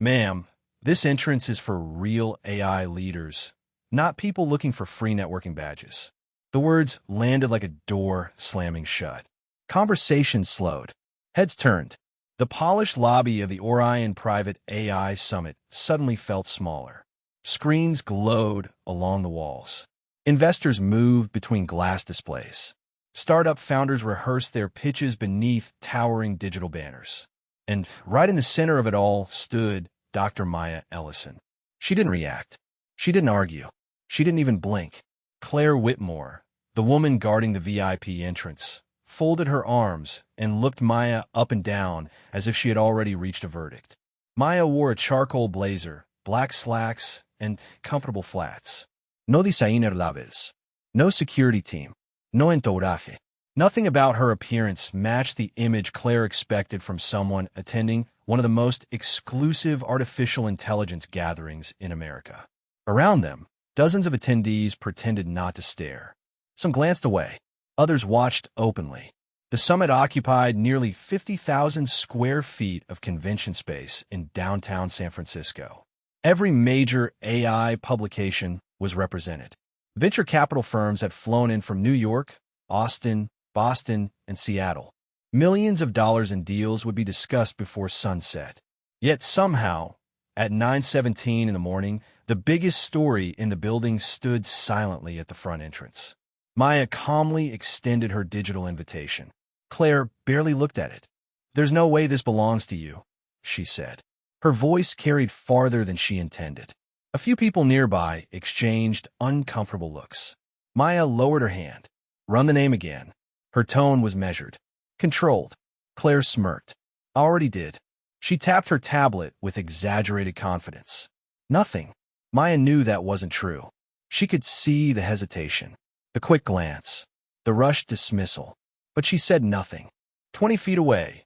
Ma'am, this entrance is for real AI leaders, not people looking for free networking badges. The words landed like a door slamming shut. Conversation slowed. Heads turned. The polished lobby of the Orion Private AI Summit suddenly felt smaller. Screens glowed along the walls. Investors moved between glass displays. Startup founders rehearsed their pitches beneath towering digital banners. And right in the center of it all stood Dr. Maya Ellison. She didn't react. She didn't argue. She didn't even blink. Claire Whitmore, the woman guarding the VIP entrance, folded her arms and looked Maya up and down as if she had already reached a verdict. Maya wore a charcoal blazer, black slacks, and comfortable flats. No designer laves. No security team. No entourage. Nothing about her appearance matched the image Claire expected from someone attending one of the most exclusive artificial intelligence gatherings in America. Around them, dozens of attendees pretended not to stare. Some glanced away. Others watched openly. The summit occupied nearly 50,000 square feet of convention space in downtown San Francisco. Every major AI publication was represented. Venture capital firms had flown in from New York, Austin, Boston, and Seattle. Millions of dollars in deals would be discussed before sunset. Yet somehow, at 9:17 in the morning, the biggest story in the building stood silently at the front entrance. Maya calmly extended her digital invitation. Claire barely looked at it. "There's no way this belongs to you," she said. Her voice carried farther than she intended. A few people nearby exchanged uncomfortable looks. Maya lowered her hand. "Run the name again." Her tone was measured, controlled. Claire smirked. "I already did." She tapped her tablet with exaggerated confidence. "Nothing." Maya knew that wasn't true. She could see the hesitation, the quick glance, the rushed dismissal. But she said nothing. 20 feet away,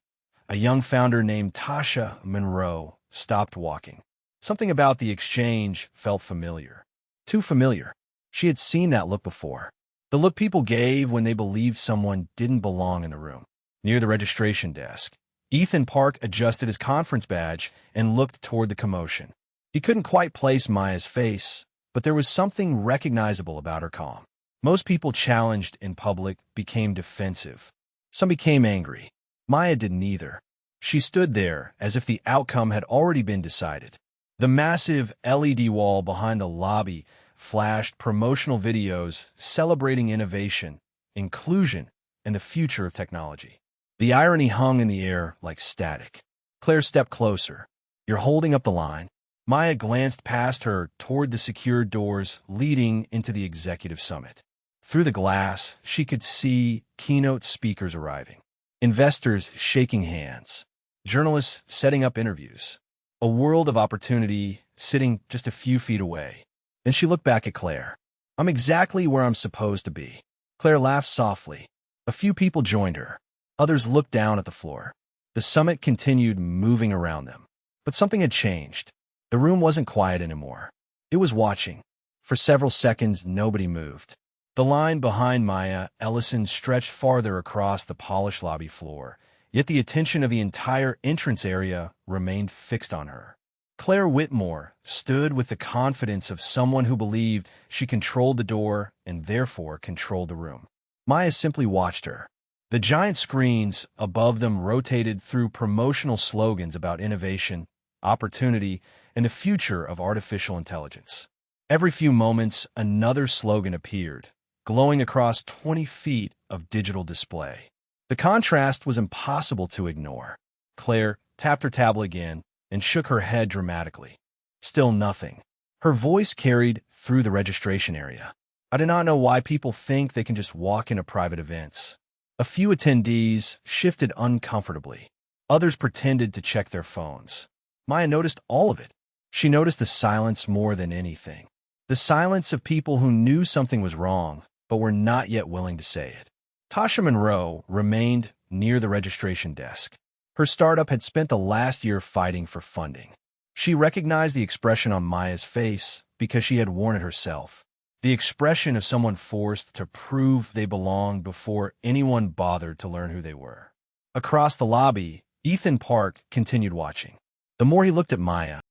a young founder named Tasha Monroe stopped walking. Something about the exchange felt familiar. Too familiar. She had seen that look before. The look people gave when they believed someone didn't belong in the room. Near the registration desk, Ethan Park adjusted his conference badge and looked toward the commotion. He couldn't quite place Maya's face, but there was something recognizable about her calm. Most people challenged in public became defensive. Some became angry. Maya didn't either. She stood there as if the outcome had already been decided. The massive LED wall behind the lobby flashed promotional videos celebrating innovation, inclusion, and the future of technology. The irony hung in the air like static. Claire stepped closer. "You're holding up the line." Maya glanced past her toward the secure doors leading into the executive summit. Through the glass, she could see keynote speakers arriving, investors shaking hands, journalists setting up interviews, a world of opportunity sitting just a few feet away. Then she looked back at Claire. "I'm exactly where I'm supposed to be." Claire laughed softly. A few people joined her. Others looked down at the floor. The summit continued moving around them. But something had changed. The room wasn't quiet anymore. It was watching. For several seconds, nobody moved. The line behind Maya Ellison stretched farther across the polished lobby floor, yet the attention of the entire entrance area remained fixed on her. Claire Whitmore stood with the confidence of someone who believed she controlled the door and therefore controlled the room. Maya simply watched her. The giant screens above them rotated through promotional slogans about innovation, opportunity, and the future of artificial intelligence. Every few moments, another slogan appeared, glowing across 20 feet of digital display. The contrast was impossible to ignore. Claire tapped her tablet again and shook her head dramatically. Still nothing. Her voice carried through the registration area. "I do not know why people think they can just walk into private events." A few attendees shifted uncomfortably. Others pretended to check their phones. Maya noticed all of it. She noticed the silence more than anything. The silence of people who knew something was wrong, but were not yet willing to say it. Tasha Monroe remained near the registration desk. Her startup had spent the last year fighting for funding. She recognized the expression on Maya's face because she had worn it herself. The expression of someone forced to prove they belonged before anyone bothered to learn who they were. Across the lobby, Ethan Park continued watching. The more he looked at Maya,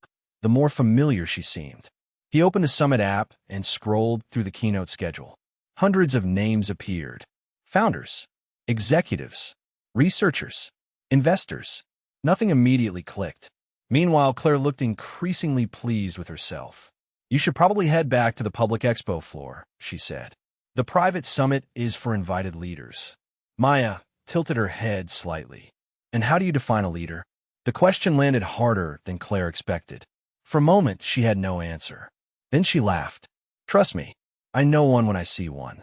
the more familiar she seemed. He opened the Summit app and scrolled through the keynote schedule. Hundreds of names appeared. Founders, executives, researchers, investors. Nothing immediately clicked. Meanwhile, Claire looked increasingly pleased with herself. "You should probably head back to the public expo floor," she said. "The private summit is for invited leaders." Maya tilted her head slightly. "And how do you define a leader?" The question landed harder than Claire expected. For a moment, she had no answer. Then she laughed. "Trust me, I know one when I see one."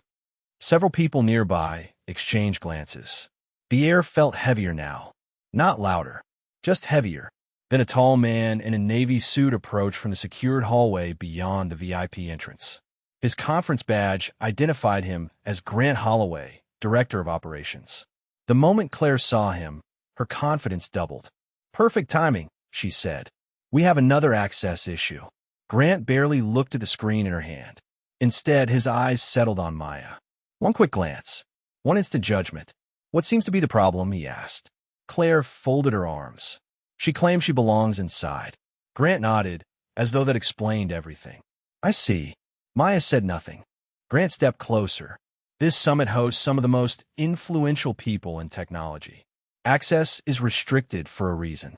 Several people nearby exchanged glances. The air felt heavier now. Not louder, just heavier. Then a tall man in a navy suit approached from the secured hallway beyond the VIP entrance. His conference badge identified him as Grant Holloway, Director of Operations. The moment Claire saw him, her confidence doubled. "Perfect timing," she said. "We have another access issue." Grant barely looked at the screen in her hand. Instead, his eyes settled on Maya. One quick glance. One instant judgment. "What seems to be the problem?" he asked. Claire folded her arms. "She claims she belongs inside." Grant nodded, as though that explained everything. "I see." Maya said nothing. Grant stepped closer. "This summit hosts some of the most influential people in technology. Access is restricted for a reason."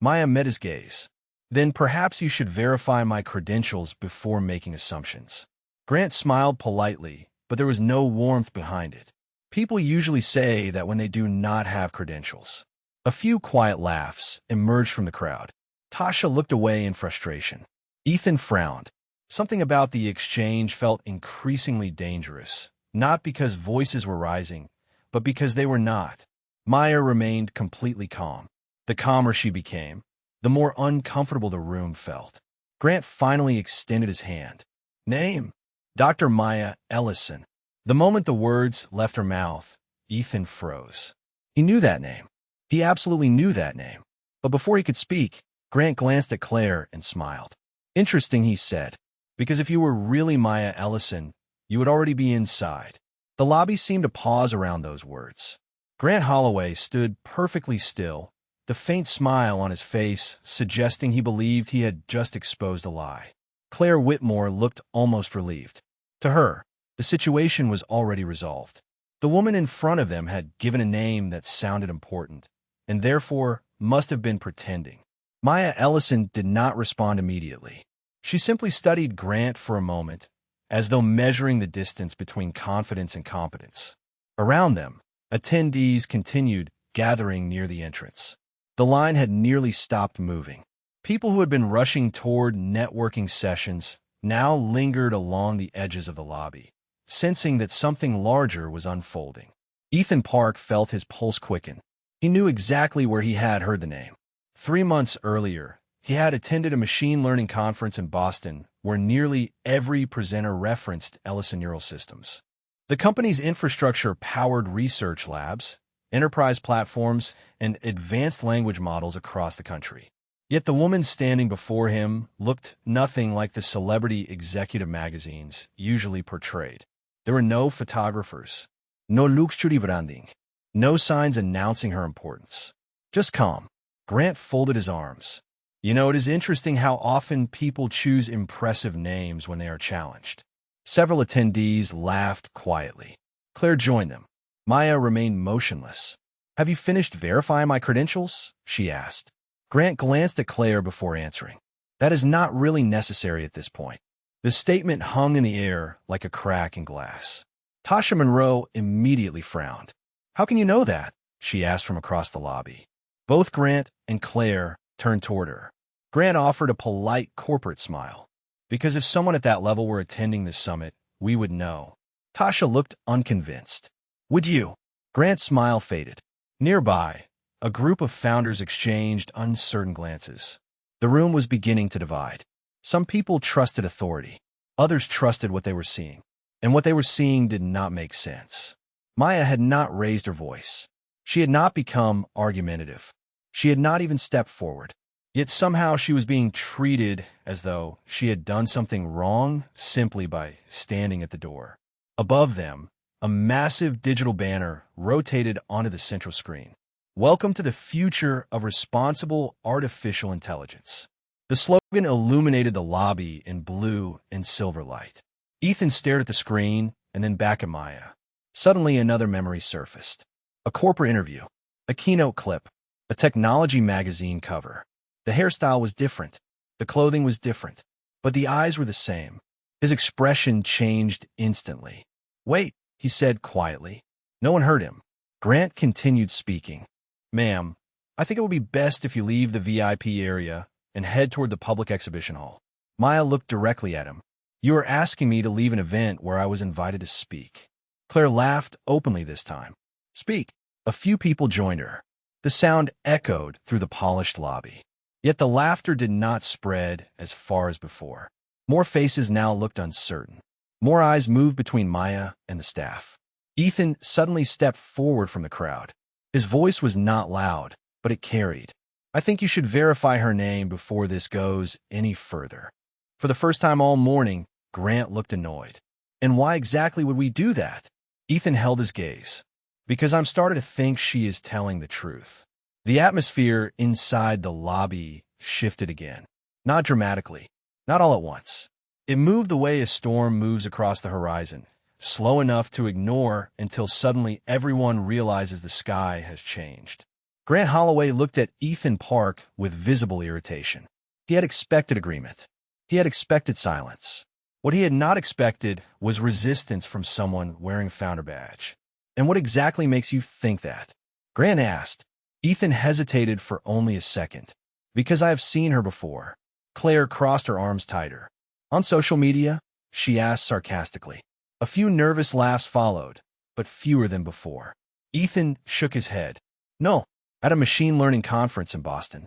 Maya met his gaze. "Then perhaps you should verify my credentials before making assumptions." Grant smiled politely, but there was no warmth behind it. People usually say that when they do not have credentials. A few quiet laughs emerged from the crowd. Tasha looked away in frustration. Ethan frowned. Something about the exchange felt increasingly dangerous, not because voices were rising, but because they were not. Maya remained completely calm. The calmer she became, the more uncomfortable the room felt. Grant finally extended his hand. "Name?" "Dr. Maya Ellison." The moment the words left her mouth, Ethan froze. He knew that name. He absolutely knew that name. But before he could speak, Grant glanced at Claire and smiled. "Interesting," he said, "because if you were really Maya Ellison, you would already be inside." The lobby seemed to pause around those words. Grant Holloway stood perfectly still, the faint smile on his face suggesting he believed he had just exposed a lie. Claire Whitmore looked almost relieved. To her, the situation was already resolved. The woman in front of them had given a name that sounded important, and therefore must have been pretending. Maya Ellison did not respond immediately. She simply studied Grant for a moment, as though measuring the distance between confidence and competence. Around them, attendees continued gathering near the entrance. The line had nearly stopped moving. People who had been rushing toward networking sessions now lingered along the edges of the lobby, sensing that something larger was unfolding. Ethan Park felt his pulse quicken. He knew exactly where he had heard the name. 3 months earlier, he had attended a machine learning conference in Boston where nearly every presenter referenced Ellison Neural Systems. The company's infrastructure powered research labs, enterprise platforms, and advanced language models across the country. Yet the woman standing before him looked nothing like the celebrity executive magazines usually portrayed. There were no photographers, no luxury branding, no signs announcing her importance. Just calm. Grant folded his arms. "You know, it is interesting how often people choose impressive names when they are challenged." Several attendees laughed quietly. Claire joined them. Maya remained motionless. "Have you finished verifying my credentials?" she asked. Grant glanced at Claire before answering. "That is not really necessary at this point." The statement hung in the air like a crack in glass. Tasha Monroe immediately frowned. "How can you know that?" she asked from across the lobby. Both Grant and Claire turned toward her. Grant offered a polite corporate smile. "Because if someone at that level were attending this summit, we would know." Tasha looked unconvinced. "Would you?" Grant's smile faded. Nearby, a group of founders exchanged uncertain glances. The room was beginning to divide. Some people trusted authority. Others trusted what they were seeing. And what they were seeing did not make sense. Maya had not raised her voice. She had not become argumentative. She had not even stepped forward. Yet somehow she was being treated as though she had done something wrong simply by standing at the door. Above them, a massive digital banner rotated onto the central screen. "Welcome to the future of responsible artificial intelligence." The slogan illuminated the lobby in blue and silver light. Ethan stared at the screen and then back at Maya. Suddenly, another memory surfaced. A corporate interview, a keynote clip, a technology magazine cover. The hairstyle was different. The clothing was different. But the eyes were the same. His expression changed instantly. "Wait," he said quietly. No one heard him. Grant continued speaking. "Ma'am, I think it would be best if you leave the VIP area and head toward the public exhibition hall." Maya looked directly at him. "You are asking me to leave an event where I was invited to speak." Claire laughed openly this time. "Speak." A few people joined her. The sound echoed through the polished lobby. Yet the laughter did not spread as far as before. More faces now looked uncertain. More eyes moved between Maya and the staff. Ethan suddenly stepped forward from the crowd. His voice was not loud, but it carried. "I think you should verify her name before this goes any further." For the first time all morning, Grant looked annoyed. "And why exactly would we do that?" Ethan held his gaze. "Because I'm starting to think she is telling the truth." The atmosphere inside the lobby shifted again. Not dramatically, not all at once. It moved the way a storm moves across the horizon, slow enough to ignore until suddenly everyone realizes the sky has changed. Grant Holloway looked at Ethan Park with visible irritation. He had expected agreement. He had expected silence. What he had not expected was resistance from someone wearing a founder badge. "And what exactly makes you think that?" Grant asked. Ethan hesitated for only a second. "Because I have seen her before." Claire crossed her arms tighter. "On social media?" she asked sarcastically. A few nervous laughs followed, but fewer than before. Ethan shook his head. "No, at a machine learning conference in Boston."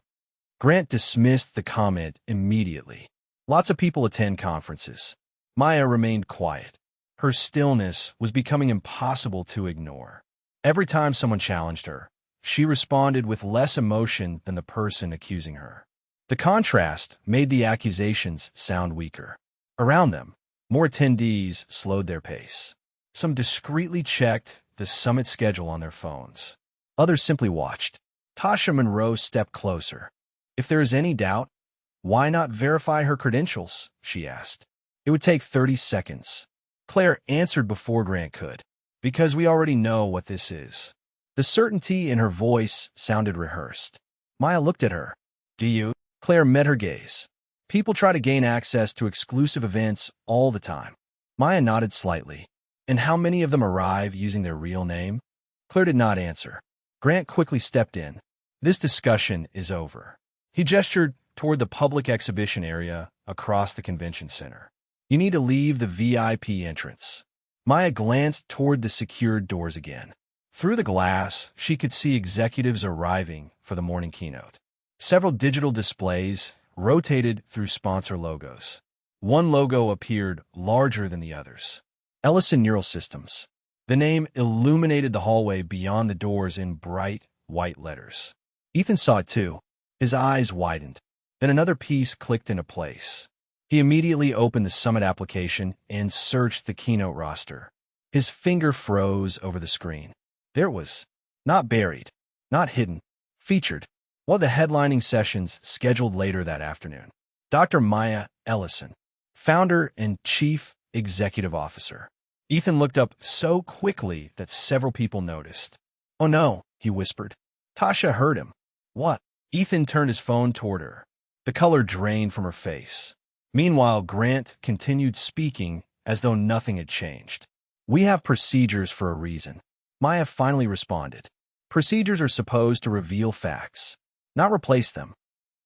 Grant dismissed the comment immediately. Lots of people attend conferences. Maya remained quiet. Her stillness was becoming impossible to ignore. Every time someone challenged her, she responded with less emotion than the person accusing her. The contrast made the accusations sound weaker. Around them, more attendees slowed their pace. Some discreetly checked the summit schedule on their phones. Others simply watched. Tasha Monroe stepped closer. "If there is any doubt, why not verify her credentials?" she asked. "It would take 30 seconds. Claire answered before Grant could. "Because we already know what this is." The certainty in her voice sounded rehearsed. Maya looked at her. "Do you?" Claire met her gaze. "People try to gain access to exclusive events all the time." Maya nodded slightly. "And how many of them arrive using their real name?" Claire did not answer. Grant quickly stepped in. "This discussion is over." He gestured toward the public exhibition area across the convention center. "You need to leave the VIP entrance." Maya glanced toward the secured doors again. Through the glass, she could see executives arriving for the morning keynote. Several digital displays rotated through sponsor logos. One logo appeared larger than the others. Ellison Neural Systems. The name illuminated the hallway beyond the doors in bright, white letters. Ethan saw it too. His eyes widened. Then another piece clicked into place. He immediately opened the summit application and searched the keynote roster. His finger froze over the screen. There it was. Not buried, not hidden, featured. One of the headlining sessions scheduled later that afternoon. Dr. Maya Ellison, founder and chief executive officer. Ethan looked up so quickly that several people noticed. "Oh no," he whispered. Tasha heard him. "What?" Ethan turned his phone toward her. The color drained from her face. Meanwhile, Grant continued speaking as though nothing had changed. "We have procedures for a reason." Maya finally responded. "Procedures are supposed to reveal facts, not replace them."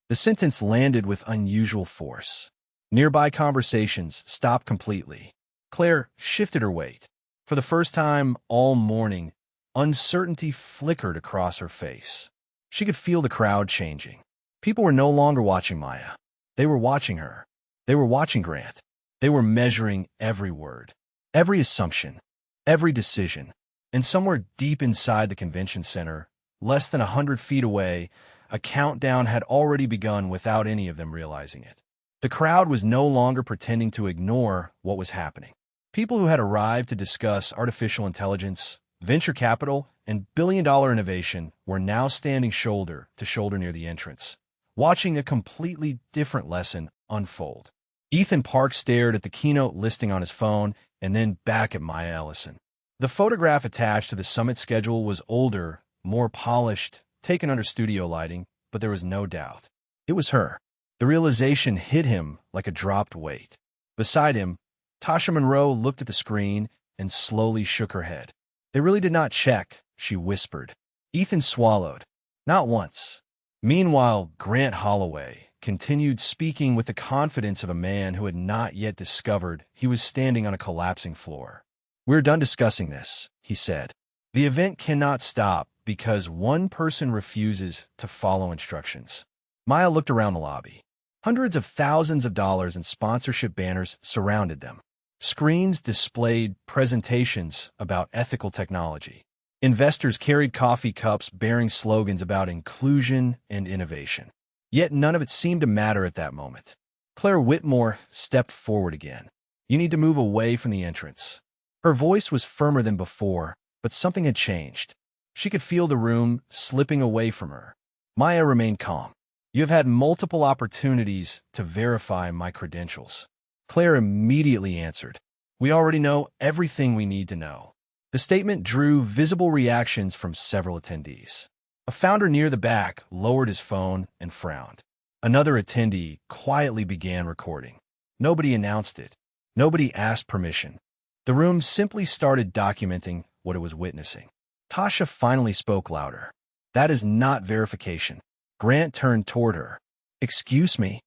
The sentence landed with unusual force. Nearby conversations stopped completely. Claire shifted her weight. For the first time all morning, uncertainty flickered across her face. She could feel the crowd changing. People were no longer watching Maya. They were watching her. They were watching Grant. They were measuring every word, every assumption, every decision. And somewhere deep inside the convention center, less than 100 feet away, a countdown had already begun without any of them realizing it. The crowd was no longer pretending to ignore what was happening. People who had arrived to discuss artificial intelligence, venture capital, and billion-dollar innovation were now standing shoulder to shoulder near the entrance, watching a completely different lesson unfold. Ethan Park stared at the keynote listing on his phone and then back at Maya Ellison. The photograph attached to the summit schedule was older, more polished, taken under studio lighting, but there was no doubt. It was her. The realization hit him like a dropped weight. Beside him, Tasha Monroe looked at the screen and slowly shook her head. "They really did not check," she whispered. Ethan swallowed. "Not once." Meanwhile, Grant Holloway continued speaking with the confidence of a man who had not yet discovered he was standing on a collapsing floor. "We're done discussing this," he said. "The event cannot stop because one person refuses to follow instructions." Maya looked around the lobby. Hundreds of thousands of dollars in sponsorship banners surrounded them. Screens displayed presentations about ethical technology. Investors carried coffee cups bearing slogans about inclusion and innovation. Yet none of it seemed to matter at that moment. Claire Whitmore stepped forward again. "You need to move away from the entrance." Her voice was firmer than before, but something had changed. She could feel the room slipping away from her. Maya remained calm. "You have had multiple opportunities to verify my credentials." Claire immediately answered. "We already know everything we need to know." The statement drew visible reactions from several attendees. A founder near the back lowered his phone and frowned. Another attendee quietly began recording. Nobody announced it. Nobody asked permission. The room simply started documenting what it was witnessing. Tasha finally spoke louder. "That is not verification." Grant turned toward her. "Excuse me?"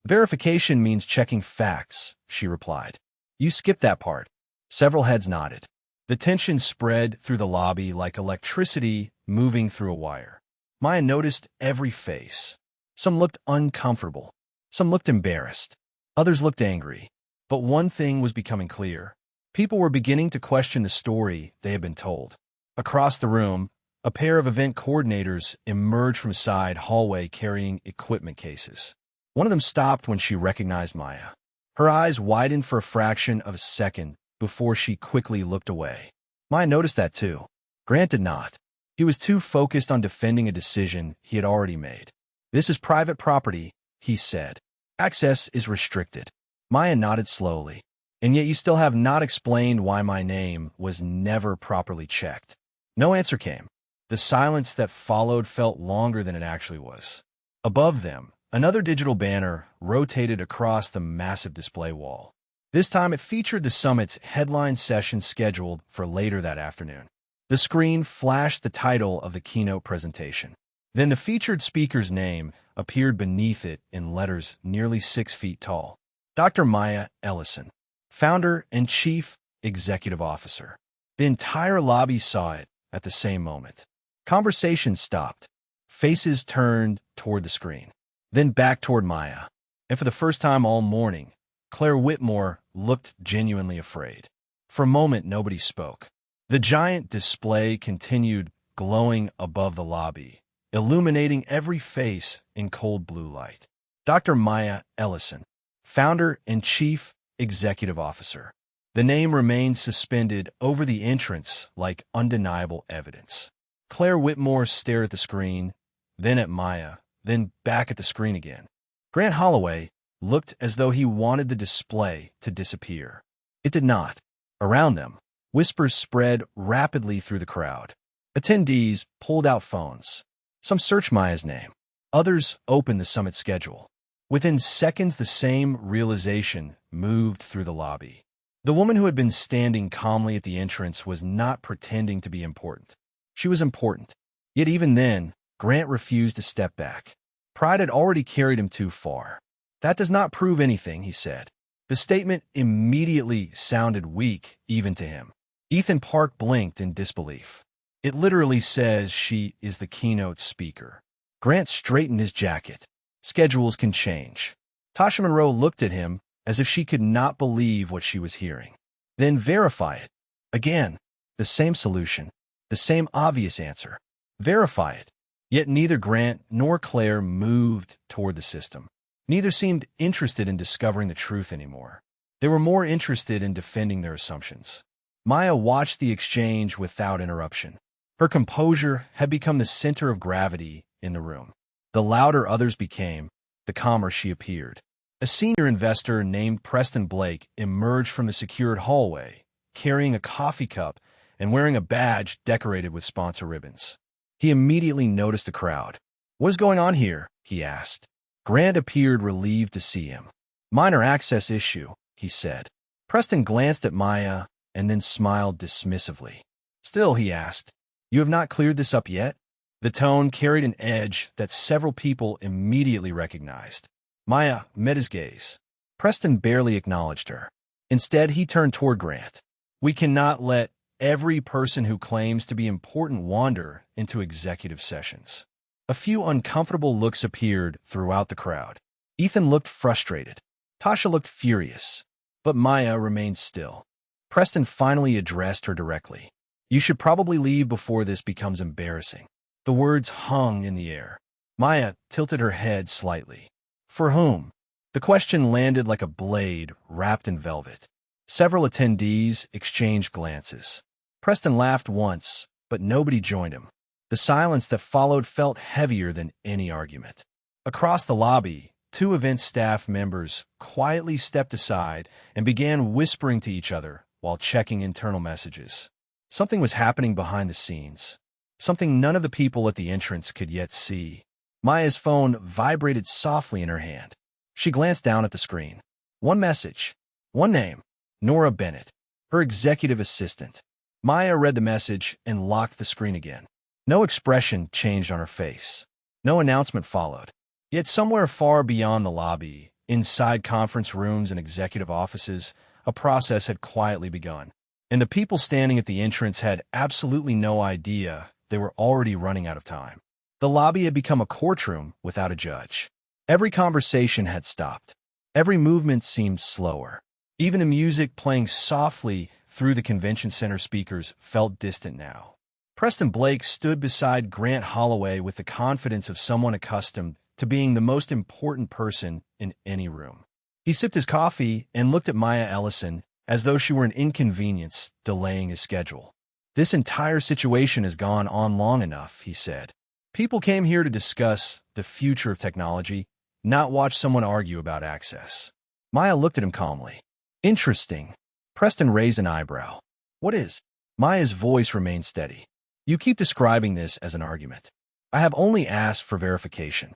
"Verification means checking facts," she replied. "You skipped that part." Several heads nodded. The tension spread through the lobby like electricity moving through a wire. Maya noticed every face. Some looked uncomfortable. Some looked embarrassed. Others looked angry. But one thing was becoming clear. People were beginning to question the story they had been told. Across the room, a pair of event coordinators emerged from a side hallway carrying equipment cases. One of them stopped when she recognized Maya. Her eyes widened for a fraction of a second before she quickly looked away. Maya noticed that too. Grant did not. He was too focused on defending a decision he had already made. "This is private property," he said. "Access is restricted." Maya nodded slowly. "And yet you still have not explained why my name was never properly checked." No answer came. The silence that followed felt longer than it actually was. Above them, another digital banner rotated across the massive display wall. This time it featured the summit's headline session scheduled for later that afternoon. The screen flashed the title of the keynote presentation. Then the featured speaker's name appeared beneath it in letters nearly 6 feet tall. Dr. Maya Ellison, founder and chief executive officer. The entire lobby saw it at the same moment. Conversation stopped. Faces turned toward the screen, then back toward Maya. And for the first time all morning, Claire Whitmore looked genuinely afraid. For a moment, nobody spoke. The giant display continued glowing above the lobby, illuminating every face in cold blue light. Dr. Maya Ellison, founder and chief executive officer. The name remained suspended over the entrance like undeniable evidence. Claire Whitmore stared at the screen, then at Maya, then back at the screen again. Grant Holloway looked as though he wanted the display to disappear. It did not. Around them, whispers spread rapidly through the crowd. Attendees pulled out phones. Some searched Maya's name. Others opened the summit schedule. Within seconds, the same realization moved through the lobby. The woman who had been standing calmly at the entrance was not pretending to be important. She was important. Yet even then, Grant refused to step back. Pride had already carried him too far. "That does not prove anything," he said. The statement immediately sounded weak, even to him. Ethan Park blinked in disbelief. "It literally says she is the keynote speaker." Grant straightened his jacket. "Schedules can change." Tasha Monroe looked at him as if she could not believe what she was hearing. "Then verify it." Again, the same solution, the same obvious answer. Verify it. Yet neither Grant nor Claire moved toward the system. Neither seemed interested in discovering the truth anymore. They were more interested in defending their assumptions. Maya watched the exchange without interruption. Her composure had become the center of gravity in the room. The louder others became, the calmer she appeared. A senior investor named Preston Blake emerged from the secured hallway, carrying a coffee cup and wearing a badge decorated with sponsor ribbons. He immediately noticed the crowd. "What is going on here?" he asked. Grant appeared relieved to see him. "Minor access issue," he said. Preston glanced at Maya and then smiled dismissively. "Still," he asked, "you have not cleared this up yet?" The tone carried an edge that several people immediately recognized. Maya met his gaze. Preston barely acknowledged her. Instead, he turned toward Grant. "We cannot let every person who claims to be important wander into executive sessions." A few uncomfortable looks appeared throughout the crowd. Ethan looked frustrated. Tasha looked furious. But Maya remained still. Preston finally addressed her directly. "You should probably leave before this becomes embarrassing." The words hung in the air. Maya tilted her head slightly. "For whom?" The question landed like a blade wrapped in velvet. Several attendees exchanged glances. Preston laughed once, but nobody joined him. The silence that followed felt heavier than any argument. Across the lobby, two event staff members quietly stepped aside and began whispering to each other while checking internal messages. Something was happening behind the scenes. Something none of the people at the entrance could yet see. Maya's phone vibrated softly in her hand. She glanced down at the screen. One message. One name. Nora Bennett, her executive assistant. Maya read the message and locked the screen again. No expression changed on her face. No announcement followed. Yet somewhere far beyond the lobby, inside conference rooms and executive offices, a process had quietly begun. And the people standing at the entrance had absolutely no idea they were already running out of time. The lobby had become a courtroom without a judge. Every conversation had stopped. Every movement seemed slower. Even the music playing softly through the convention center speakers felt distant now. Preston Blake stood beside Grant Holloway with the confidence of someone accustomed to being the most important person in any room. He sipped his coffee and looked at Maya Ellison as though she were an inconvenience delaying his schedule. "This entire situation has gone on long enough," he said. "People came here to discuss the future of technology, not watch someone argue about access." Maya looked at him calmly. "Interesting." Preston raised an eyebrow. "What is?" Maya's voice remained steady. "You keep describing this as an argument. I have only asked for verification."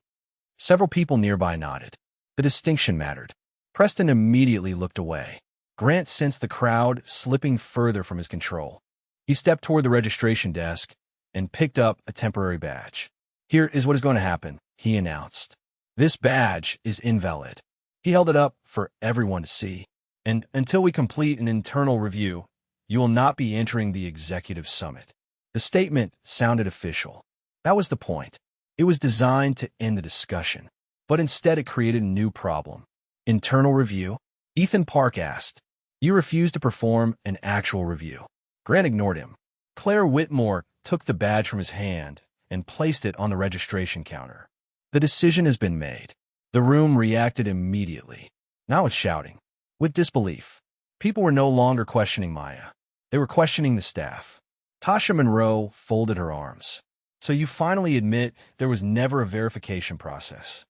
Several people nearby nodded. The distinction mattered. Preston immediately looked away. Grant sensed the crowd slipping further from his control. He stepped toward the registration desk and picked up a temporary badge. "Here is what is going to happen," he announced. "This badge is invalid." He held it up for everyone to see. "And until we complete an internal review, you will not be entering the executive summit." The statement sounded official. That was the point. It was designed to end the discussion. But instead it created a new problem. "Internal review?" Ethan Park asked. "You refused to perform an actual review." Grant ignored him. Claire Whitmore took the badge from his hand and placed it on the registration counter. "The decision has been made." The room reacted immediately. Not with shouting, with disbelief. People were no longer questioning Maya. They were questioning the staff. Tasha Monroe folded her arms. "So you finally admit there was never a verification process."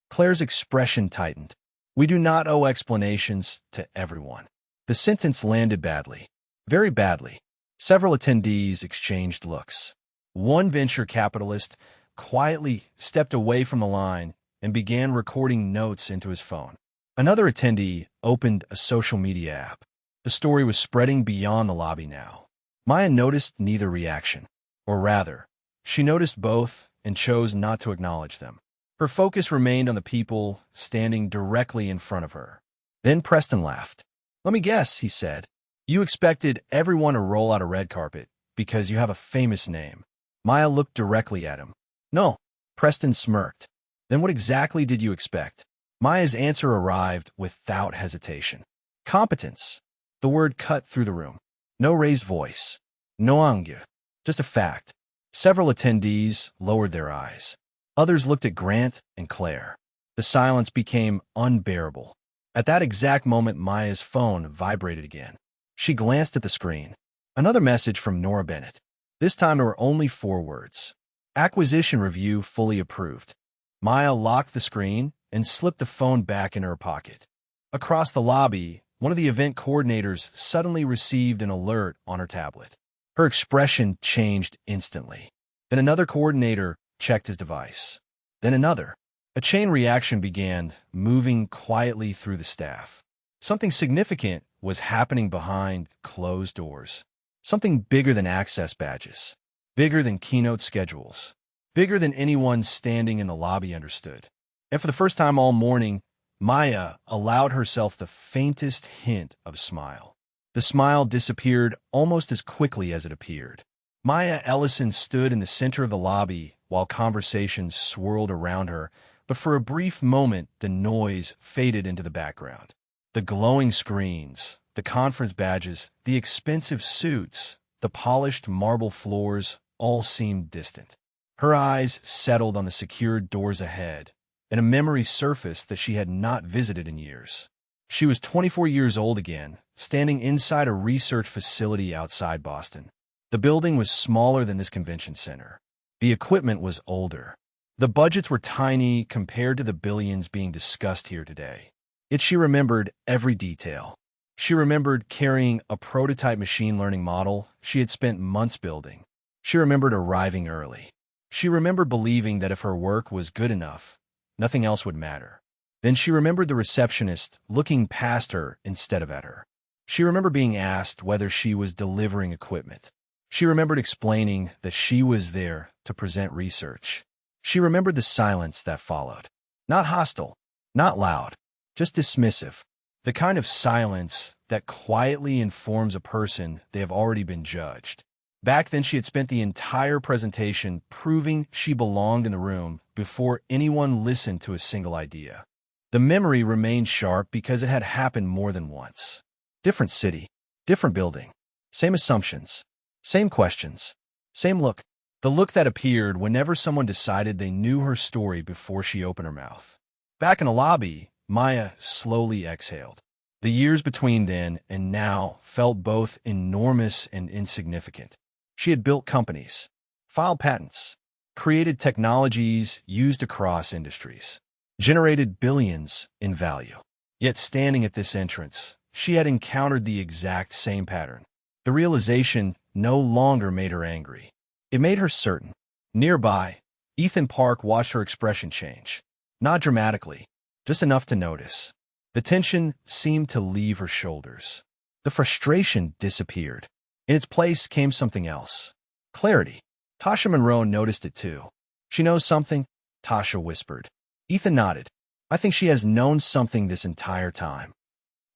Claire's expression tightened. "We do not owe explanations to everyone." The sentence landed badly. Very badly. Several attendees exchanged looks. One venture capitalist quietly stepped away from the line and began recording notes into his phone. Another attendee opened a social media app. The story was spreading beyond the lobby now. Maya noticed neither reaction. Or rather, she noticed both and chose not to acknowledge them. Her focus remained on the people standing directly in front of her. Then Preston laughed. "Let me guess," he said. "You expected everyone to roll out a red carpet because you have a famous name." Maya looked directly at him. "No." Preston smirked. "Then what exactly did you expect?" Maya's answer arrived without hesitation. "Competence." The word cut through the room. No raised voice. No anger. Just a fact. Several attendees lowered their eyes. Others looked at Grant and Claire. The silence became unbearable. At that exact moment, Maya's phone vibrated again. She glanced at the screen. Another message from Nora Bennett. This time there were only 4 words. "Acquisition review fully approved." Maya locked the screen and slipped the phone back in her pocket. Across the lobby, one of the event coordinators suddenly received an alert on her tablet. Her expression changed instantly. Then another coordinator checked his device. Then another. A chain reaction began, moving quietly through the staff. Something significant was happening behind closed doors. Something bigger than access badges. Bigger than keynote schedules. Bigger than anyone standing in the lobby understood. And for the first time all morning, Maya allowed herself the faintest hint of a smile. The smile disappeared almost as quickly as it appeared. Maya Ellison stood in the center of the lobby while conversations swirled around her, but for a brief moment the noise faded into the background. The glowing screens, the conference badges, the expensive suits, the polished marble floors all seemed distant. Her eyes settled on the secured doors ahead, and a memory surfaced that she had not visited in years. She was 24 years old again, standing inside a research facility outside Boston. The building was smaller than this convention center. The equipment was older. The budgets were tiny compared to the billions being discussed here today. Yet she remembered every detail. She remembered carrying a prototype machine learning model she had spent months building. She remembered arriving early. She remembered believing that if her work was good enough, nothing else would matter. Then she remembered the receptionist looking past her instead of at her. She remembered being asked whether she was delivering equipment. She remembered explaining that she was there to present research. She remembered the silence that followed. Not hostile, not loud, just dismissive. The kind of silence that quietly informs a person they have already been judged. Back then, she had spent the entire presentation proving she belonged in the room before anyone listened to a single idea. The memory remained sharp because it had happened more than once. Different city, different building, same assumptions, same questions, same look. The look that appeared whenever someone decided they knew her story before she opened her mouth. Back in the lobby, Maya slowly exhaled. The years between then and now felt both enormous and insignificant. She had built companies, filed patents, created technologies used across industries, generated billions in value. Yet standing at this entrance, she had encountered the exact same pattern. The realization no longer made her angry. It made her certain. Nearby, Ethan Park watched her expression change. Not dramatically, just enough to notice. The tension seemed to leave her shoulders. The frustration disappeared. In its place came something else. Clarity. Tasha Monroe noticed it too. She knows something? Tasha whispered. Ethan nodded. I think she has known something this entire time.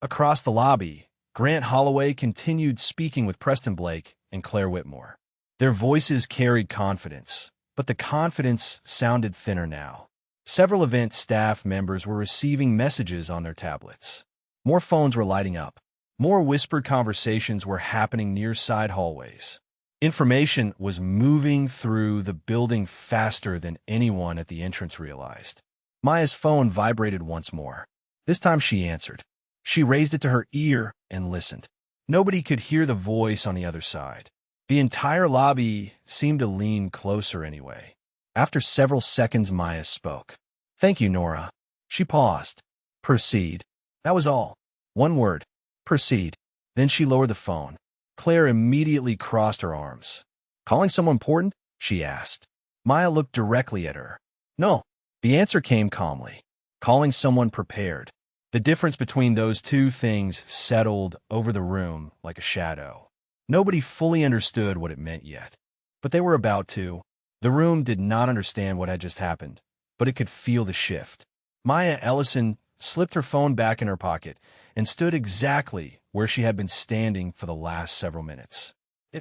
Across the lobby, Grant Holloway continued speaking with Preston Blake and Claire Whitmore. Their voices carried confidence, but the confidence sounded thinner now. Several event staff members were receiving messages on their tablets. More phones were lighting up. More whispered conversations were happening near side hallways. Information was moving through the building faster than anyone at the entrance realized. Maya's phone vibrated once more. This time she answered. She raised it to her ear and listened. Nobody could hear the voice on the other side. The entire lobby seemed to lean closer anyway. After several seconds, Maya spoke. Thank you, Nora. She paused. Proceed. That was all. One word. Proceed. Then she lowered the phone. Claire immediately crossed her arms. Calling someone important? She asked. Maya looked directly at her. No. The answer came calmly. Calling someone prepared. The difference between those two things settled over the room like a shadow. Nobody fully understood what it meant yet. But they were about to. The room did not understand what had just happened, but it could feel the shift. Maya Ellison slipped her phone back in her pocket and stood exactly where she had been standing for the last several minutes.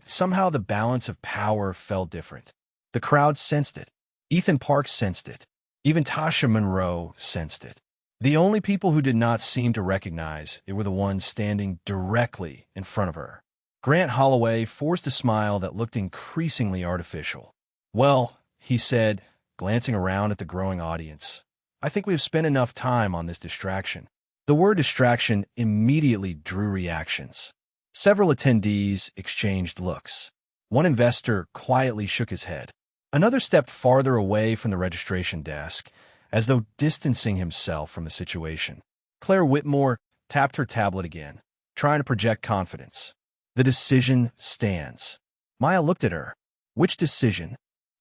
Somehow the balance of power felt different. The crowd sensed it. Ethan Park sensed it. Even Tasha Monroe sensed it. The only people who did not seem to recognize it were the ones standing directly in front of her. Grant Holloway forced a smile that looked increasingly artificial. Well, he said, glancing around at the growing audience, I think we've spent enough time on this distraction. The word distraction immediately drew reactions. Several attendees exchanged looks. One investor quietly shook his head. Another stepped farther away from the registration desk, as though distancing himself from the situation. Claire Whitmore tapped her tablet again, trying to project confidence. The decision stands. Maya looked at her. Which decision?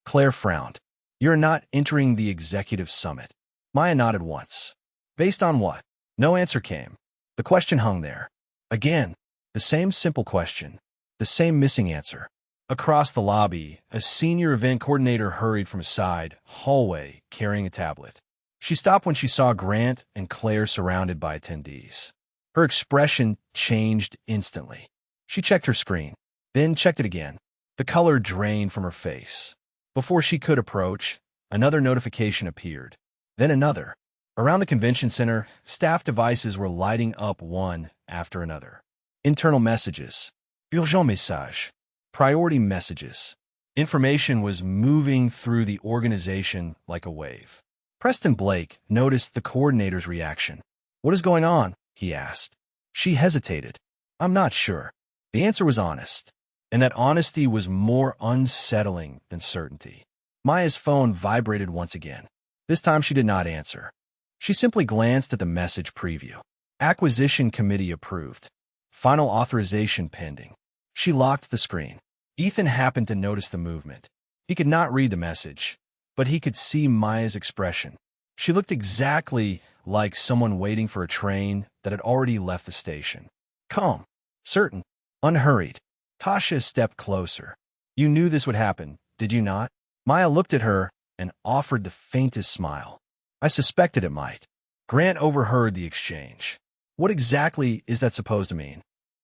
Claire frowned. You're not entering the executive summit. Maya nodded once. Based on what? No answer came. The question hung there. Again, the same simple question. The same missing answer. Across the lobby, a senior event coordinator hurried from a side hallway carrying a tablet. She stopped when she saw Grant and Claire surrounded by attendees. Her expression changed instantly. She checked her screen, then checked it again. The color drained from her face. Before she could approach, another notification appeared. Then another. Around the convention center, staff devices were lighting up one after another. Internal messages. Urgent message. Priority messages. Information was moving through the organization like a wave. Preston Blake noticed the coordinator's reaction. What is going on? He asked. She hesitated. I'm not sure. The answer was honest, and that honesty was more unsettling than certainty. Maya's phone vibrated once again. This time she did not answer. She simply glanced at the message preview. Acquisition Committee approved. Final authorization pending. She locked the screen. Ethan happened to notice the movement. He could not read the message, but he could see Maya's expression. She looked exactly like someone waiting for a train that had already left the station. Calm, certain, unhurried. Tasha stepped closer. You knew this would happen, did you not? Maya looked at her and offered the faintest smile. I suspected it might. Grant overheard the exchange. What exactly is that supposed to mean?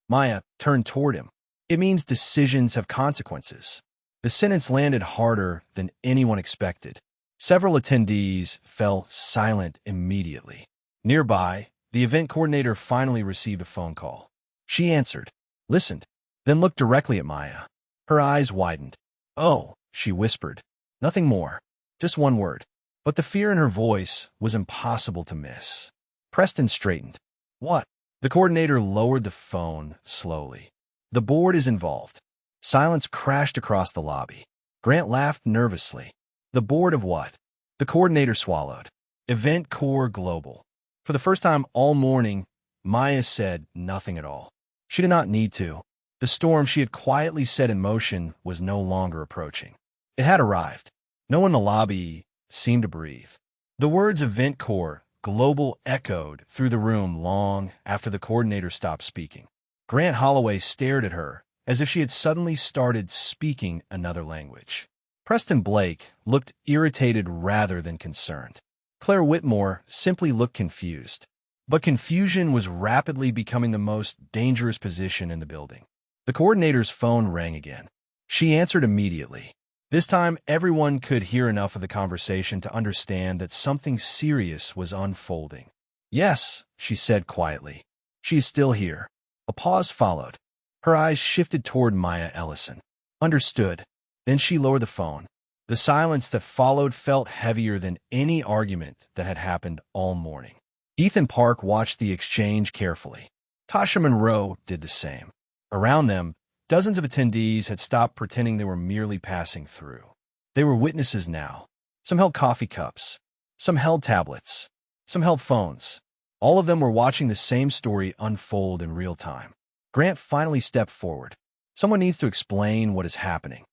Maya turned toward him. It means decisions have consequences. The sentence landed harder than anyone expected. Several attendees fell silent immediately. Nearby, the event coordinator finally received a phone call. She answered, listened, then looked directly at Maya. Her eyes widened. Oh, she whispered. Nothing more. Just one word. But the fear in her voice was impossible to miss. Preston straightened. What? The coordinator lowered the phone slowly. The board is involved. Silence crashed across the lobby. Grant laughed nervously. The board of what? The coordinator swallowed. Event Core Global. For the first time all morning, Maya said nothing at all. She did not need to. The storm she had quietly set in motion was no longer approaching. It had arrived. No one in the lobby seemed to breathe. The words Event Core Global echoed through the room long after the coordinator stopped speaking. Grant Holloway stared at her as if she had suddenly started speaking another language. Preston Blake looked irritated rather than concerned. Claire Whitmore simply looked confused. But confusion was rapidly becoming the most dangerous position in the building. The coordinator's phone rang again. She answered immediately. This time, everyone could hear enough of the conversation to understand that something serious was unfolding. Yes, she said quietly. She is still here. A pause followed. Her eyes shifted toward Maya Ellison. Understood. Then she lowered the phone. The silence that followed felt heavier than any argument that had happened all morning. Ethan Park watched the exchange carefully. Tasha Monroe did the same. Around them, dozens of attendees had stopped pretending they were merely passing through. They were witnesses now. Some held coffee cups. Some held tablets. Some held phones. All of them were watching the same story unfold in real time. Grant finally stepped forward. Someone needs to explain what is happening.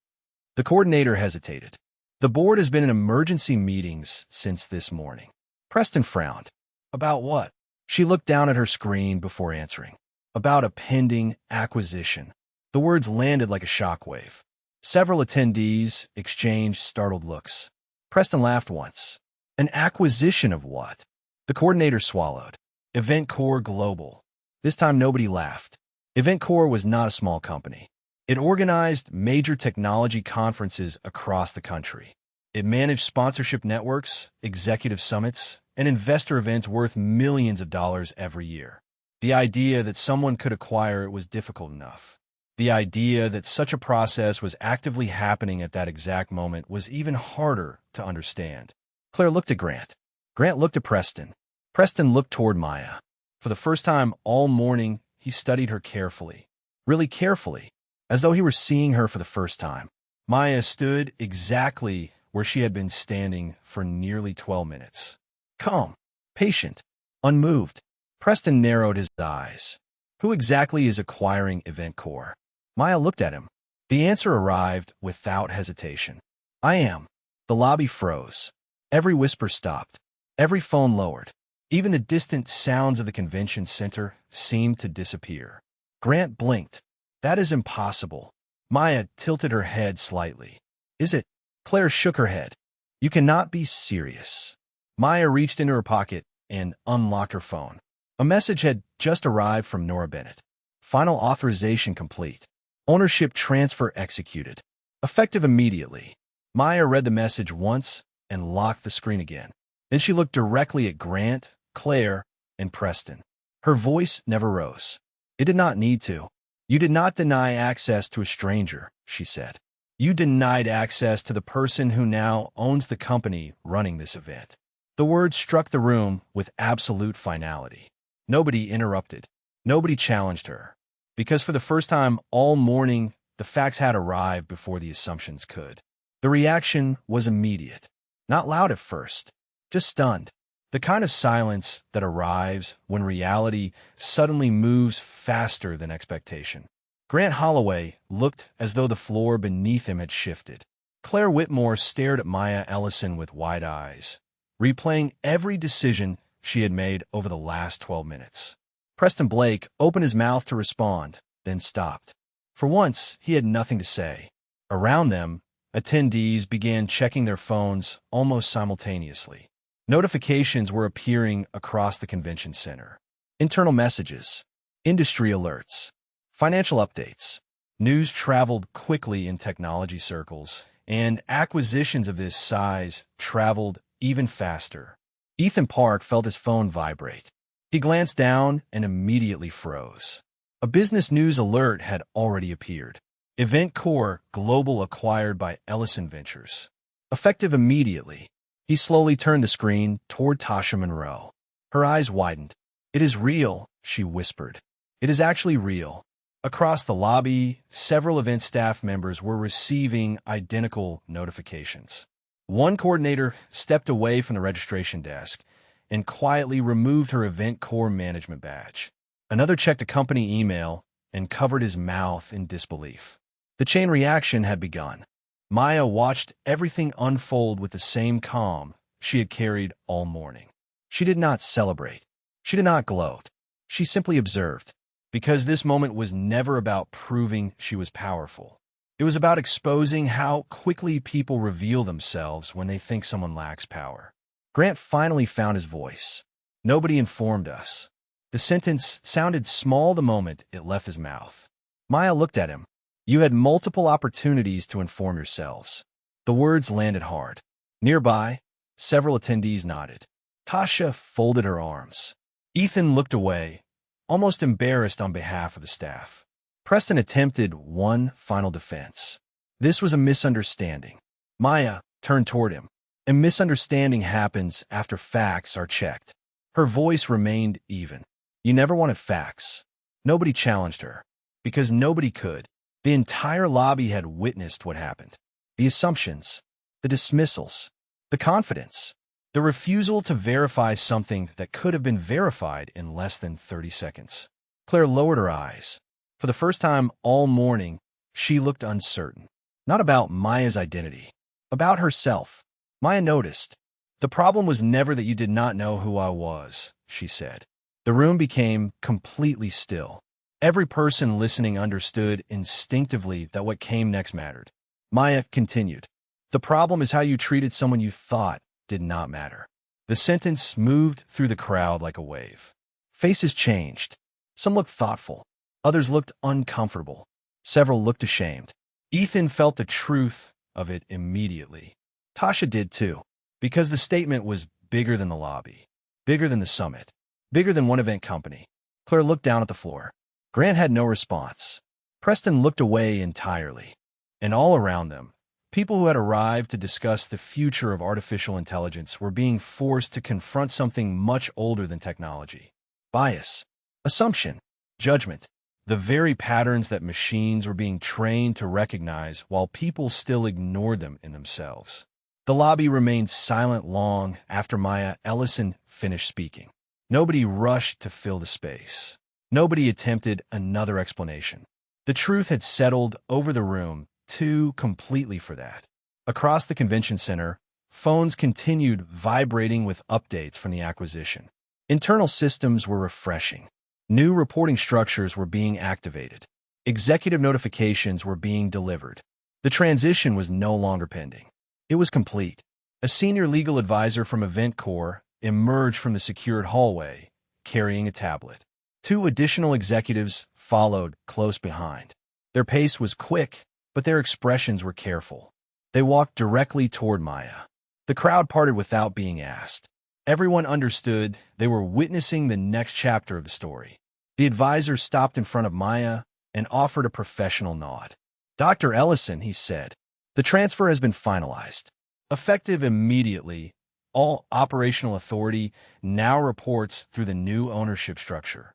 The coordinator hesitated. The board has been in emergency meetings since this morning. Preston frowned. About what? She looked down at her screen before answering. About a pending acquisition. The words landed like a shockwave. Several attendees exchanged startled looks. Preston laughed once. An acquisition of what? The coordinator swallowed. Event Core Global. This time nobody laughed. Event Core was not a small company. It organized major technology conferences across the country. It managed sponsorship networks, executive summits, and investor events worth millions of dollars every year. The idea that someone could acquire it was difficult enough. The idea that such a process was actively happening at that exact moment was even harder to understand. Claire looked at Grant. Grant looked at Preston. Preston looked toward Maya. For the first time all morning, he studied her carefully. Really carefully, as though he were seeing her for the first time. Maya stood exactly where she had been standing for nearly 12 minutes. calm, patient, unmoved. Preston narrowed his eyes. Who exactly is acquiring Event Core? Maya looked at him. The answer arrived without hesitation. I am. The lobby froze. Every whisper stopped. Every phone lowered. Even the distant sounds of the convention center seemed to disappear. Grant blinked. That is impossible. Maya tilted her head slightly. Is it? Claire shook her head. You cannot be serious. Maya reached into her pocket and unlocked her phone. A message had just arrived from Nora Bennett. Final authorization complete. Ownership transfer executed. Effective immediately. Maya read the message once and locked the screen again. Then she looked directly at Grant, Claire, and Preston. Her voice never rose. It did not need to. You did not deny access to a stranger, she said. You denied access to the person who now owns the company running this event. The words struck the room with absolute finality. Nobody interrupted. Nobody challenged her. Because for the first time all morning, the facts had arrived before the assumptions could. The reaction was immediate. Not loud at first, just stunned. The kind of silence that arrives when reality suddenly moves faster than expectation. Grant Holloway looked as though the floor beneath him had shifted. Claire Whitmore stared at Maya Ellison with wide eyes, replaying every decision she had made over the last 12 minutes. Preston Blake opened his mouth to respond, then stopped. For once, he had nothing to say. Around them, attendees began checking their phones almost simultaneously. Notifications were appearing across the convention center. Internal messages, industry alerts, financial updates. News traveled quickly in technology circles, and acquisitions of this size traveled even faster. Ethan Park felt his phone vibrate. He glanced down and immediately froze. A business news alert had already appeared. Event Core Global acquired by Ellison Ventures. Effective immediately. He slowly turned the screen toward Tasha Monroe. Her eyes widened. It is real, she whispered. It is actually real. Across the lobby, several event staff members were receiving identical notifications. One coordinator stepped away from the registration desk and quietly removed her Event Core management badge. Another checked a company email and covered his mouth in disbelief. The chain reaction had begun. Maya watched everything unfold with the same calm she had carried all morning. She did not celebrate. She did not gloat. She simply observed, because this moment was never about proving she was powerful. It was about exposing how quickly people reveal themselves when they think someone lacks power. Grant finally found his voice. Nobody informed us. The sentence sounded small the moment it left his mouth. Maya looked at him. You had multiple opportunities to inform yourselves. The words landed hard. Nearby, several attendees nodded. Tasha folded her arms. Ethan looked away, almost embarrassed on behalf of the staff. Preston attempted one final defense. This was a misunderstanding. Maya turned toward him. A misunderstanding happens after facts are checked. Her voice remained even. You never wanted facts. Nobody challenged her. Because nobody could. The entire lobby had witnessed what happened. The assumptions, the dismissals, the confidence, the refusal to verify something that could have been verified in less than 30 seconds. Claire lowered her eyes. For the first time all morning, she looked uncertain. Not about Maya's identity. About herself. Maya noticed. The problem was never that you did not know who I was, she said. The room became completely still. Every person listening understood instinctively that what came next mattered. Maya continued. The problem is how you treated someone you thought did not matter. The sentence moved through the crowd like a wave. Faces changed. Some looked thoughtful. Others looked uncomfortable. Several looked ashamed. Ethan felt the truth of it immediately. Tasha did too, because the statement was bigger than the lobby, bigger than the summit, bigger than one event company. Claire looked down at the floor. Grant had no response. Preston looked away entirely. And all around them, people who had arrived to discuss the future of artificial intelligence were being forced to confront something much older than technology. Bias, assumption, judgment, the very patterns that machines were being trained to recognize while people still ignored them in themselves. The lobby remained silent long after Maya Ellison finished speaking. Nobody rushed to fill the space. Nobody attempted another explanation. The truth had settled over the room too completely for that. Across the convention center, phones continued vibrating with updates from the acquisition. Internal systems were refreshing. New reporting structures were being activated. Executive notifications were being delivered. The transition was no longer pending. It was complete. A senior legal advisor from Event Corps emerged from the secured hallway, carrying a tablet. 2 additional executives followed close behind. Their pace was quick, but their expressions were careful. They walked directly toward Maya. The crowd parted without being asked. Everyone understood they were witnessing the next chapter of the story. The advisor stopped in front of Maya and offered a professional nod. "Dr. Ellison," he said, "the transfer has been finalized. Effective immediately, all operational authority now reports through the new ownership structure."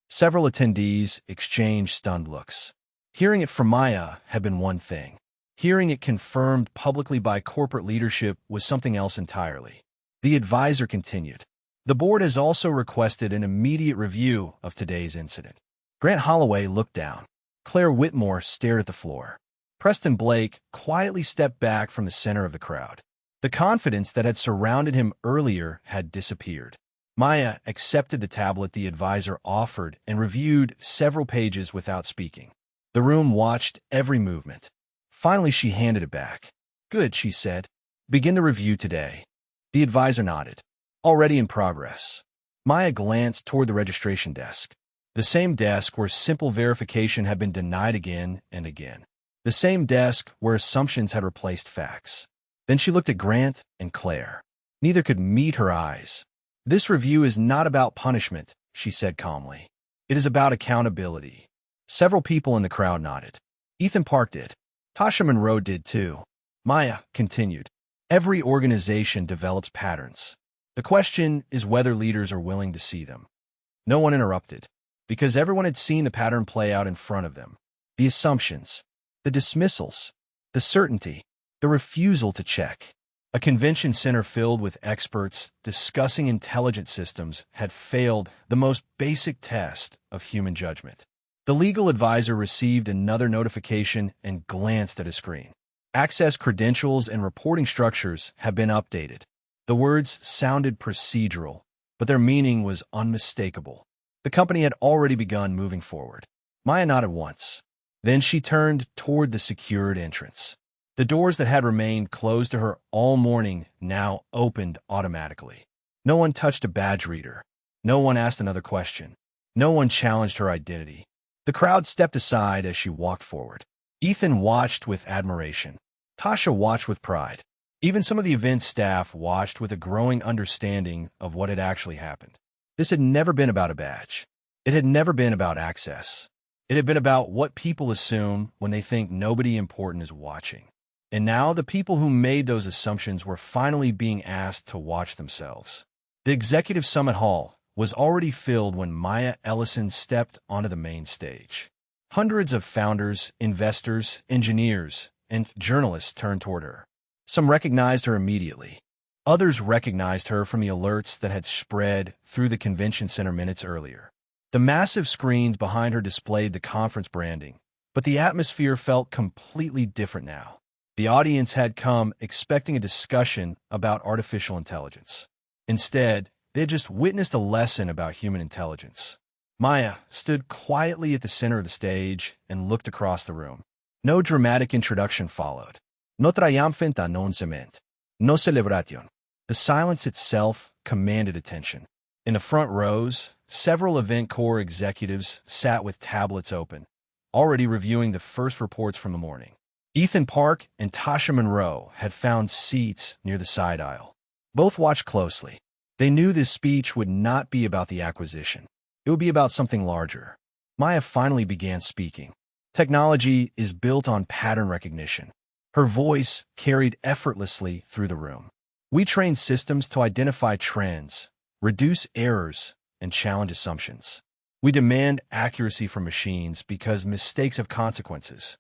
Several attendees exchanged stunned looks. Hearing it from Maya had been one thing. Hearing it confirmed publicly by corporate leadership was something else entirely. The advisor continued. "The board has also requested an immediate review of today's incident." Grant Holloway looked down. Claire Whitmore stared at the floor. Preston Blake quietly stepped back from the center of the crowd. The confidence that had surrounded him earlier had disappeared. Maya accepted the tablet the advisor offered and reviewed several pages without speaking. The room watched every movement. Finally, she handed it back. "Good," she said. "Begin the review today." The advisor nodded. "Already in progress." Maya glanced toward the registration desk. The same desk where simple verification had been denied again and again. The same desk where assumptions had replaced facts. Then she looked at Grant and Claire. Neither could meet her eyes. "This review is not about punishment," she said calmly. "It is about accountability." Several people in the crowd nodded. Ethan Park did. Tasha Monroe did too. Maya continued. "Every organization develops patterns. The question is whether leaders are willing to see them." No one interrupted, because everyone had seen the pattern play out in front of them. The assumptions, the dismissals, the certainty, the refusal to check. A convention center filled with experts discussing intelligent systems had failed the most basic test of human judgment. The legal advisor received another notification and glanced at his screen. Access credentials and reporting structures have been updated. The words sounded procedural, but their meaning was unmistakable. The company had already begun moving forward. Maya nodded once. Then she turned toward the secured entrance. The doors that had remained closed to her all morning now opened automatically. No one touched a badge reader. No one asked another question. No one challenged her identity. The crowd stepped aside as she walked forward. Ethan watched with admiration. Tasha watched with pride. Even some of the event staff watched with a growing understanding of what had actually happened. This had never been about a badge. It had never been about access. It had been about what people assume when they think nobody important is watching. And now the people who made those assumptions were finally being asked to watch themselves. The Executive Summit Hall was already filled when Maya Ellison stepped onto the main stage. Hundreds of founders, investors, engineers, and journalists turned toward her. Some recognized her immediately. Others recognized her from the alerts that had spread through the convention center minutes earlier. The massive screens behind her displayed the conference branding, but the atmosphere felt completely different now. The audience had come expecting a discussion about artificial intelligence. Instead, they had just witnessed a lesson about human intelligence. Maya stood quietly at the center of the stage and looked across the room. No dramatic introduction followed. No triumphant announcement. No celebration. The silence itself commanded attention. In the front rows, several Event Corps executives sat with tablets open, already reviewing the first reports from the morning. Ethan Park and Tasha Monroe had found seats near the side aisle. Both watched closely. They knew this speech would not be about the acquisition. It would be about something larger. Maya finally began speaking. Technology is built on pattern recognition. Her voice carried effortlessly through the room. We train systems to identify trends, reduce errors, and challenge assumptions. We demand accuracy from machines because mistakes have consequences.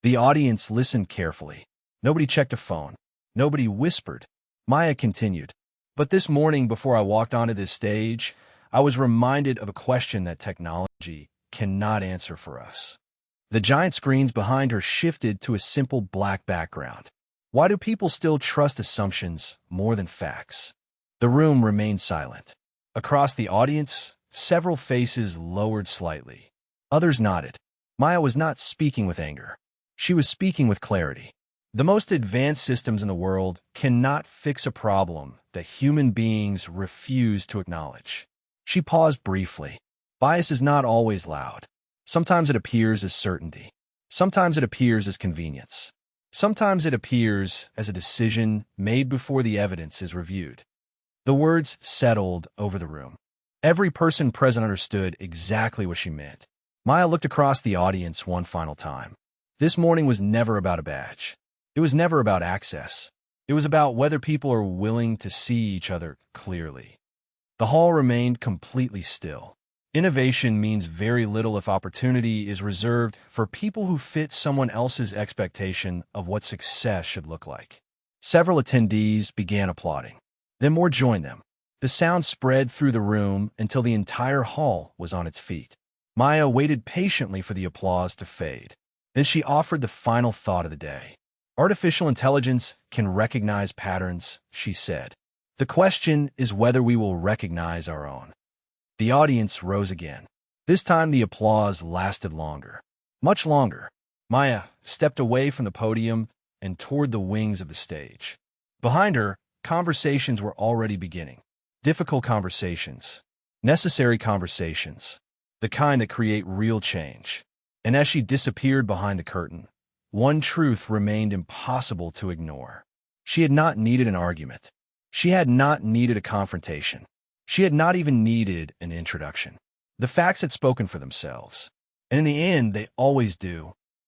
The audience listened carefully. Nobody checked a phone. Nobody whispered. Maya continued. But this morning, before I walked onto this stage, I was reminded of a question that technology cannot answer for us. The giant screens behind her shifted to a simple black background. Why do people still trust assumptions more than facts? The room remained silent. Across the audience, several faces lowered slightly. Others nodded. Maya was not speaking with anger. She was speaking with clarity. The most advanced systems in the world cannot fix a problem that human beings refuse to acknowledge. She paused briefly. Bias is not always loud. Sometimes it appears as certainty. Sometimes it appears as convenience. Sometimes it appears as a decision made before the evidence is reviewed. The words settled over the room. Every person present understood exactly what she meant. Maya looked across the audience one final time. This morning was never about a badge. It was never about access. It was about whether people are willing to see each other clearly. The hall remained completely still. Innovation means very little if opportunity is reserved for people who fit someone else's expectation of what success should look like. Several attendees began applauding. Then more joined them. The sound spread through the room until the entire hall was on its feet. Maya waited patiently for the applause to fade. Then she offered the final thought of the day. Artificial intelligence can recognize patterns, she said. The question is whether we will recognize our own. The audience rose again. This time the applause lasted longer. Much longer. Maya stepped away from the podium and toward the wings of the stage. Behind her, conversations were already beginning. Difficult conversations. Necessary conversations. The kind that create real change. And as she disappeared behind the curtain, one truth remained impossible to ignore. She had not needed an argument. She had not needed a confrontation. She had not even needed an introduction. The facts had spoken for themselves. And in the end, they always do.